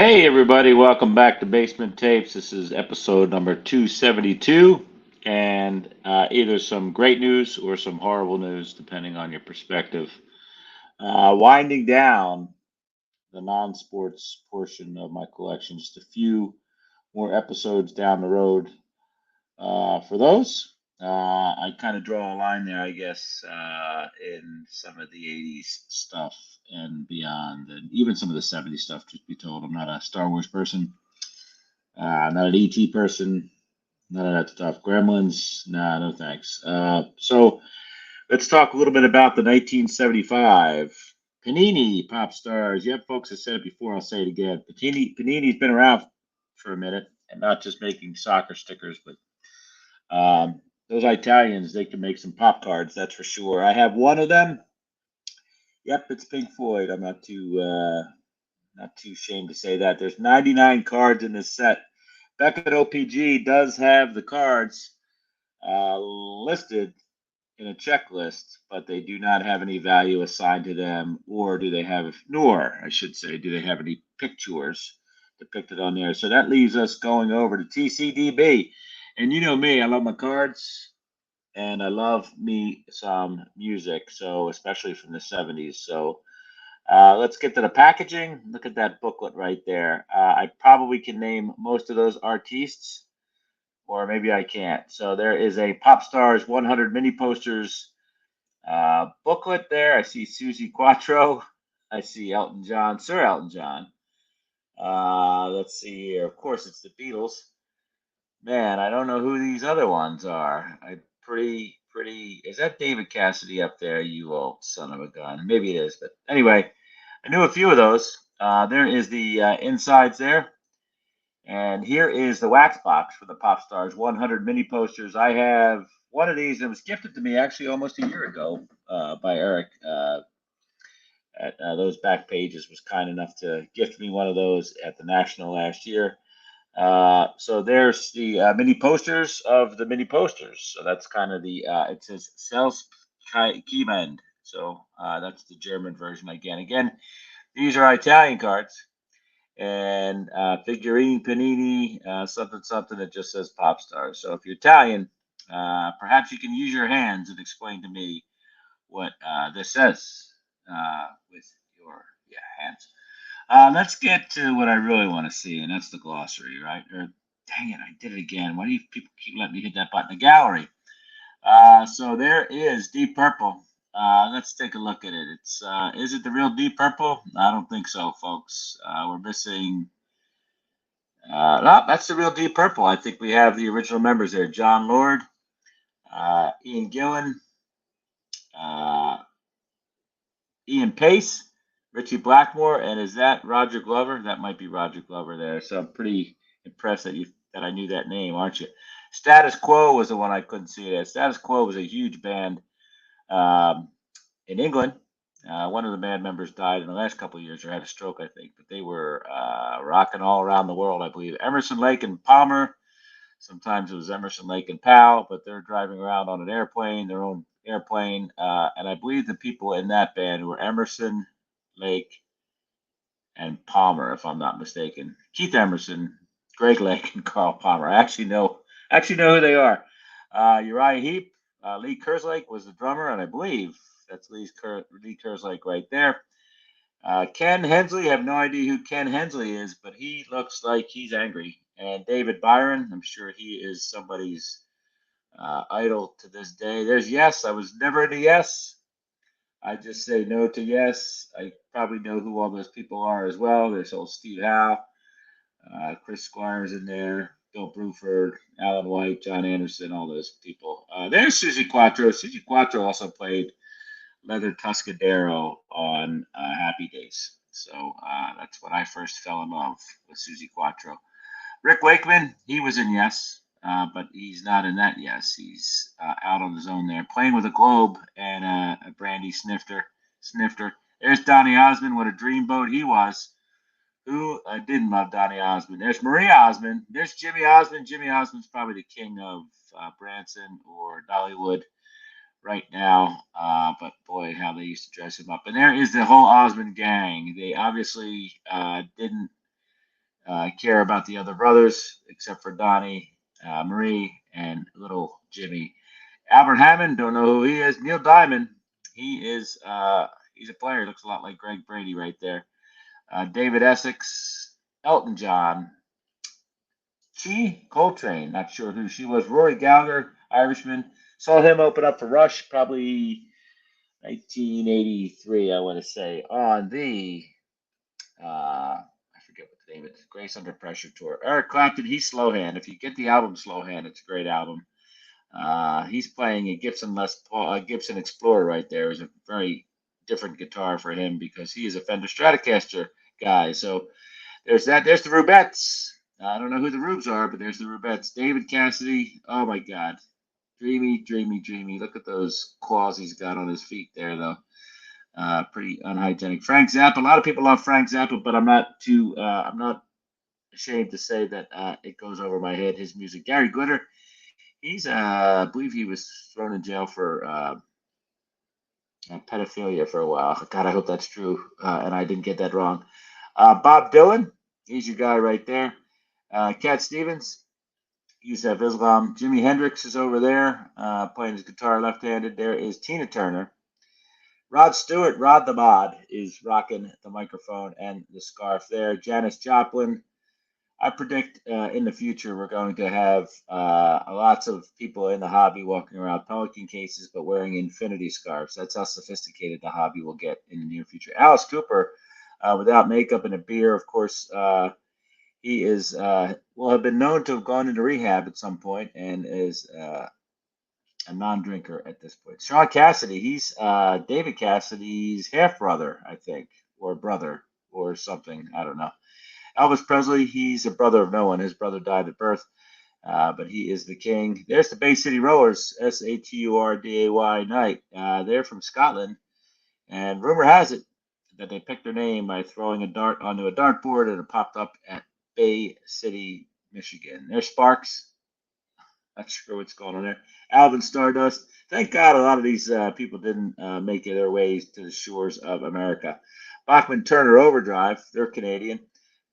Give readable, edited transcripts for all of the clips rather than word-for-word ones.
Hey everybody, welcome back to Basement Tapes. This is episode number 272, and either some great news or some horrible news, depending on your perspective. Winding down the non-sports portion of my collection, just a few more episodes down the road. For those, I kind of draw a line there, I guess, in some of the 80s stuff and beyond, and even some of the 70s stuff, truth be told. I'm not a Star Wars person. Not an ET person. None of that stuff. Gremlins, nah, no thanks. So let's talk a little bit about the 1975 Panini Pop Stars. You have folks that said it before. I'll say it again. Panini's been around for a minute, and not just making soccer stickers, but those Italians, they can make some pop cards. That's for sure. I have one of them. Yep, it's Pink Floyd. I'm not too ashamed to say that. There's 99 cards in this set. Beckett OPG does have the cards listed in a checklist, but they do not have any value assigned to them, nor I should say, do they have any pictures depicted on there. So that leaves us going over to TCDB. And you know me, I love my cards and I love me some music, so especially from the 70s. So let's get to the packaging. Look at that booklet right there. I probably can name most of those artists, or maybe I can't. So there is a Pop Stars 100 mini posters booklet there. I see Susie Quattro. I see Elton John, Sir Elton John. Let's see here. Of course, it's the Beatles. Man, I don't know who these other ones are. Pretty. Is that David Cassidy up there? You old son of a gun. Maybe it is, but anyway, I knew a few of those. There is the insides there. And here is the wax box for the Pop Stars 100 mini posters. I have one of these that was gifted to me actually almost a year ago by Eric. At those back pages was kind enough to gift me one of those at the National last year. So there's the mini posters of the mini posters. So that's kind of it says Selbstkiemend. So that's the German version again. Again, these are Italian cards and figurine panini, something something that just says pop stars. So if you're Italian, perhaps you can use your hands and explain to me what this says with your hands. Let's get to what I really want to see, and that's the glossary, right? Dang it, I did it again. Why do you people keep letting me hit that button? The gallery. So there is Deep Purple. Let's take a look at it. Is it the real Deep Purple? I don't think so, folks. We're missing. No, that's the real Deep Purple. I think we have the original members there: John Lord, Ian Gillan, uh, Ian Pace, Richie Blackmore, and is that Roger Glover? That might be Roger Glover there. So I'm pretty impressed that I knew that name, aren't you? Status Quo was the one I couldn't see there. Status Quo was a huge band um, in England. One of the band members died in the last couple of years or had a stroke, I think. But they were rocking all around the world, I believe. Emerson, Lake, and Palmer. Sometimes it was Emerson, Lake, and Powell, but they're driving around on an airplane, their own airplane. And I believe the people in that band were Emerson, Lake, and Palmer, if I'm not mistaken. Keith Emerson, Greg Lake, and Carl Palmer. I actually know who they are. Uriah Heep, Lee Kerslake was the drummer, and I believe that's Lee Kerslake right there. Ken Hensley, I have no idea who Ken Hensley is, but he looks like he's angry. And David Byron, I'm sure he is somebody's idol to this day. There's Yes. I was never into Yes. I just say no to Yes. I probably know who all those people are as well. There's old Steve Howe, Chris Squires in there, Bill Bruford, Alan White, John Anderson, all those people. There's Susie Quattro. Susie Quattro also played Leather Tuscadero on Happy Days. So that's when I first fell in love with Susie Quattro. Rick Wakeman, he was in Yes, but he's not in that Yes. He's out on his own there, playing with a globe and a brandy snifter. There's Donny Osmond. What a dreamboat he was. Who didn't love Donny Osmond? There's Marie Osmond. There's Jimmy Osmond. Jimmy Osmond's probably the king of Branson or Dollywood right now. But boy, how they used to dress him up. And there is the whole Osmond gang. They obviously didn't care about the other brothers except for Donnie, Marie, and little Jimmy. Albert Hammond, don't know who he is. Neil Diamond, he is he's a player. Looks a lot like Greg Brady right there. David Essex, Elton John, Chi Coltrane, not sure who she was. Rory Gallagher, Irishman. Saw him open up for Rush, probably 1983, I want to say, on the I forget what the name is. Grace Under Pressure tour. Eric Clapton, he's Slow Hand. If you get the album Slow Hand, it's a great album. He's playing a Gibson Les Paul, Gibson Explorer right there. Is a very different guitar for him because he is a Fender Stratocaster guy. So there's that. There's the Rubettes. I don't know who the Rubes are, but there's the Rubettes. David Cassidy. Oh my God, dreamy, dreamy, dreamy. Look at those claws he's got on his feet there, though. Pretty unhygienic. Frank Zappa. A lot of people love Frank Zappa, but I'm not too. I'm not ashamed to say that it goes over my head. His music. Gary Glitter. He's. I believe he was thrown in jail for pedophilia for a while. God, I hope that's true, and I didn't get that wrong. Bob Dylan. He's your guy right there. Cat Stevens. Yusef Islam. Jimi Hendrix is over there playing his guitar left-handed. There is Tina Turner. Rod Stewart, Rod the Mod, is rocking the microphone and the scarf there. Janis Joplin. I predict in the future we're going to have lots of people in the hobby walking around pelican cases but wearing infinity scarves. That's how sophisticated the hobby will get in the near future. Alice Cooper, without makeup and a beard, of course, he is will have been known to have gone into rehab at some point and is a non-drinker at this point. Sean Cassidy, he's David Cassidy's half brother, I think, or brother, or something. I don't know. Elvis Presley, he's a brother of no one. His brother died at birth, but he is the king. There's the Bay City Rollers, Saturday Night. They're from Scotland, and rumor has it that they picked their name by throwing a dart onto a dartboard, and it popped up at Bay City, Michigan. There's Sparks. Not sure what's going on there. Alvin Stardust. Thank God a lot of these people didn't make their way to the shores of America. Bachman Turner Overdrive. They're Canadian.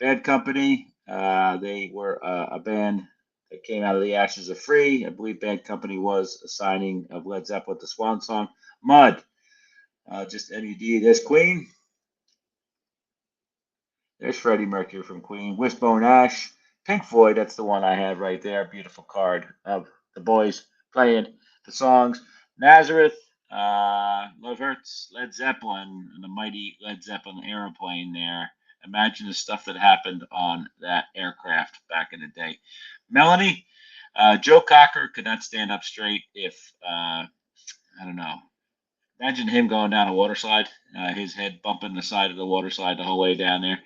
Bad Company. They were a band that came out of the ashes of Free. I believe Bad Company was a signing of Led Zeppelin, the Swan song. Mud. Just MUD. There's Queen. There's Freddie Mercury from Queen. Wishbone Ash. Pink Floyd, that's the one I have right there. Beautiful card of the boys playing the songs. Nazareth, Love Hurts, Led Zeppelin, and the mighty Led Zeppelin aeroplane there. Imagine the stuff that happened on that aircraft back in the day. Melanie, Joe Cocker could not stand up straight if, I don't know. Imagine him going down a water slide, his head bumping the side of the water slide the whole way down there.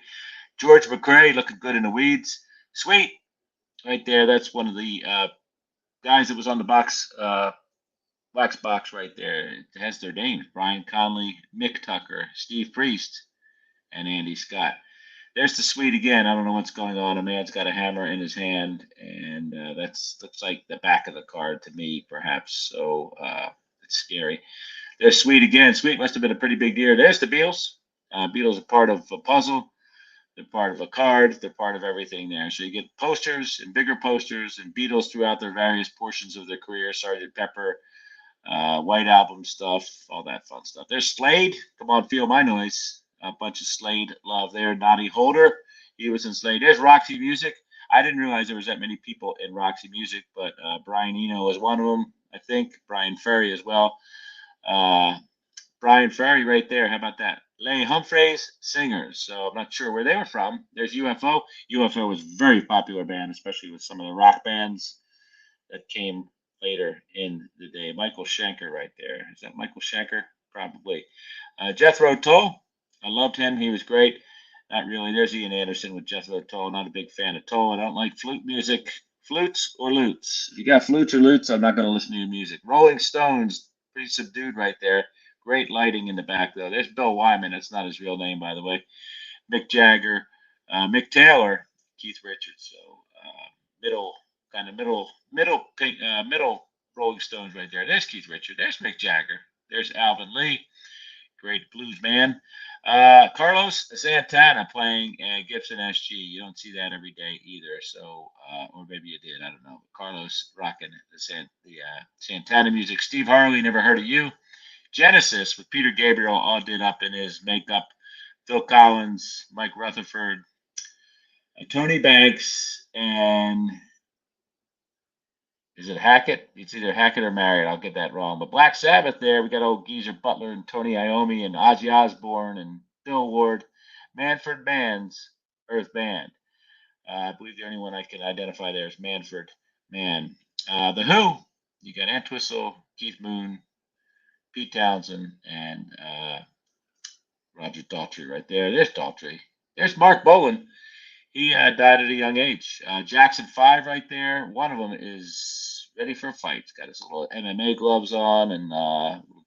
George McCrae looking good in the weeds. Sweet, right there. That's one of the guys that was on the wax box right there. It has their names: Brian Conley, Mick Tucker, Steve Priest, and Andy Scott. There's the Sweet again. I don't know what's going on. A man's got a hammer in his hand, and that's looks like the back of the card to me, perhaps. So it's scary. There's Sweet again. Sweet must have been a pretty big deal. There's the Beatles. Beatles are part of a puzzle. They're part of a card. They're part of everything there. So you get posters and bigger posters and Beatles throughout their various portions of their career. Sgt. Pepper, White Album stuff, all that fun stuff. There's Slade. Come on, feel my noise. A bunch of Slade love there. Noddy Holder. He was in Slade. There's Roxy Music. I didn't realize there was that many people in Roxy Music, but Brian Eno was one of them, I think. Brian Ferry as well. Brian Ferry right there. How about that? Leigh Humphreys, singers. So I'm not sure where they were from. There's UFO. UFO was a very popular band, especially with some of the rock bands that came later in the day. Michael Schenker right there. Is that Michael Schenker? Probably. Jethro Tull. I loved him. He was great. Not really. There's Ian Anderson with Jethro Tull. Not a big fan of Tull. I don't like flute music. Flutes or lutes. If you got flutes or lutes, I'm not going to listen to your music. Rolling Stones. Pretty subdued right there. Great lighting in the back, though. There's Bill Wyman. That's not his real name, by the way. Mick Jagger, Mick Taylor, Keith Richards. So middle Rolling Stones right there. There's Keith Richards. There's Mick Jagger. There's Alvin Lee. great blues man. Carlos Santana playing Gibson SG. You don't see that every day either. So, or maybe you did. I don't know. Carlos rocking the Santana music. Steve Harley, Never Heard of You. Genesis with Peter Gabriel all did up in his makeup. Phil Collins, Mike Rutherford, Tony Banks, and is it Hackett? It's either Hackett or Marriott. I'll get that wrong. But Black Sabbath there, we got old Geezer Butler and Tony Iommi and Ozzy Osbourne and Bill Ward. Manfred Mann's Earth Band. I believe the only one I can identify there is Manfred Mann. The Who, you got Entwistle, Keith Moon, Pete Townsend, and Roger Daltrey right there. There's Daltrey. There's Mark Bolan. He died at a young age. Jackson 5 right there. One of them is ready for a fight. He's got his little MMA gloves on and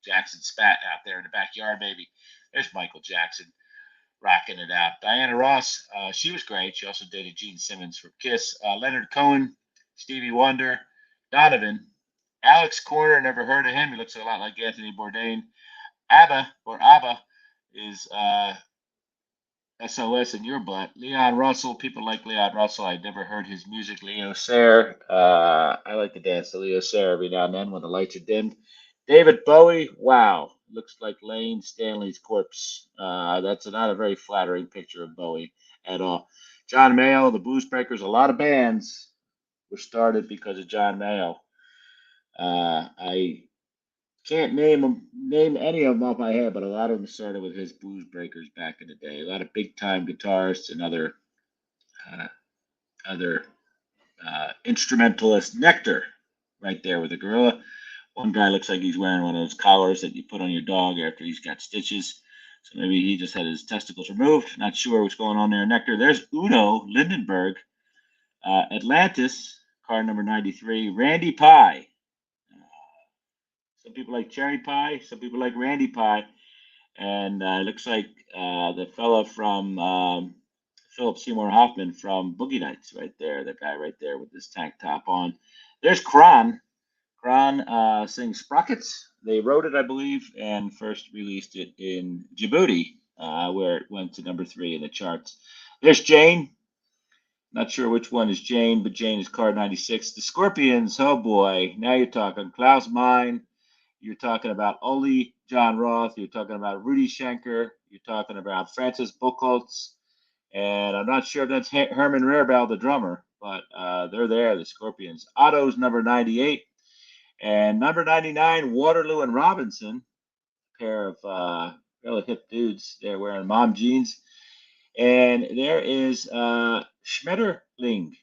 Jackson spat out there in the backyard, baby. There's Michael Jackson rocking it out. Diana Ross, she was great. She also dated Gene Simmons for Kiss. Leonard Cohen, Stevie Wonder, Donovan, Alex Corner, never heard of him. He looks a lot like Anthony Bourdain. ABBA is SOS in your butt. Leon Russell, people like Leon Russell. I'd never heard his music. Leo Sayer, I like to dance to Leo Sayer every now and then when the lights are dimmed. David Bowie, wow, looks like Lane Stanley's corpse. That's not a very flattering picture of Bowie at all. John Mayall, the Blues Breakers, a lot of bands were started because of John Mayall. I can't name any of them off my head, but a lot of them started with his Blues Breakers back in the day. A lot of big time guitarists and uh, other instrumentalists. Nectar, right there with a gorilla. One guy looks like he's wearing one of those collars that you put on your dog after he's got stitches. So maybe he just had his testicles removed. Not sure what's going on there. Nectar. There's Udo Lindenberg, Atlantis, car number 93. Randy Pie. Some people like cherry pie. Some people like Randy Pie. And it looks like the fella from Philip Seymour Hoffman from Boogie Nights right there. The guy right there with this tank top on. There's Kron. Kron sings Sprockets. They wrote it, I believe, and first released it in Djibouti, where it went to number 3 in the charts. There's Jane. Not sure which one is Jane, but Jane is card 96. The Scorpions, oh boy. Now you're talking Klaus Meine. You're talking about Ole John Roth. You're talking about Rudy Schenker. You're talking about Francis Buchholz. And I'm not sure if that's Herman Rarebell, the drummer, but they're there, the Scorpions. Otto's number 98. And number 99, Waterloo and Robinson, a pair of really hip dudes. They're wearing mom jeans. And there is Schmetterling.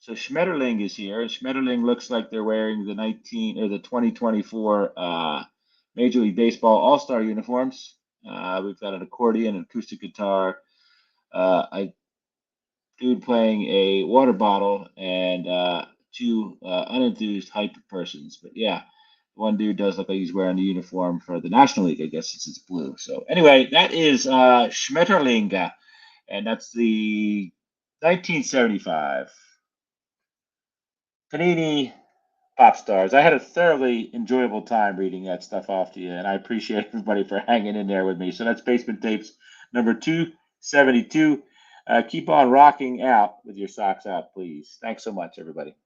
So Schmetterling is here. Schmetterling looks like they're wearing the 2024 Major League Baseball All-Star uniforms. We've got an accordion, an acoustic guitar, a dude playing a water bottle, and two unenthused hype persons. But yeah, one dude does look like he's wearing the uniform for the National League, I guess, since it's blue. So anyway, that is Schmetterling, and that's the 1975 Panini Pop Stars. I had a thoroughly enjoyable time reading that stuff off to you, and I appreciate everybody for hanging in there with me. So that's Basement Tapes number 272. Keep on rocking out with your socks out, please. Thanks so much, everybody.